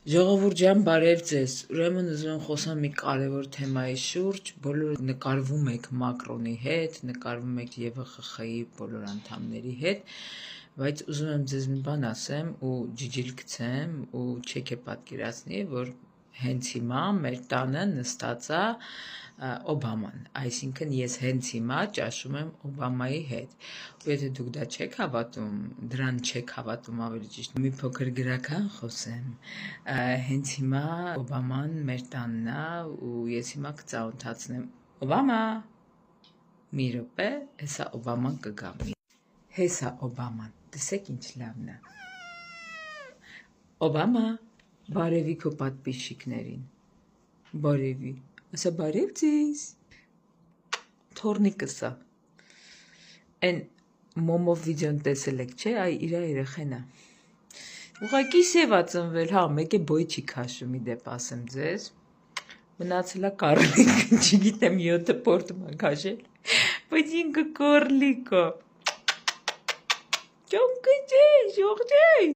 Ժողովուրդ ջան, բարև ձեզ։ Ուրեմն ուզում եմ խոսամ մի կարևոր թեմայի շուրջ։ Բոլորը նկարվում եք Մակրոնի հետ, նկարվում եք ԵՎԽԽ-ի բոլոր անդամների հետ, բայց ուզում եմ ձեզ մի բան ասեմ ու ջիջիլ գցեմ ու չեք է պատկերացնի, որ հենց հիմա մեր տանը նստած է Օբաման, այսինքն ես հենց հիմա ճաշում եմ Օբամայի հետ։ Ու եթե դուք դա չեք հավատում, դրան չեք հավատում ավելի ճիշտ, մի փոքր գրական խոսեմ։ Հենց հիմա Օբաման մեր տանն է ու ես հիմա կծանոթացնեմ Օբամա։ Մի րոպե, հեսա Օբաման կգա։ Հեսա Օբաման, տեսեք ինչ լավն է։ Օբամա, բարևի քո պատպիսչիկներին։ Բարևի, ասա բարև ձեզ։ Թորնիկս է։ Են մոմով վիդեոն տեսել եք, չէ, այ իրա երեխեն է։ Ուղղակի սև ա ծնվել, հա, մեկ է բոյ չի քաշում, ի դեպ ասեմ ձեզ։ Մնացել է կառլիկ, չգիտեմ 7 պորտում ա քաշել, բայց ինքը կառլիկ է։ Ճոնքը ջեզ, ողջեյ։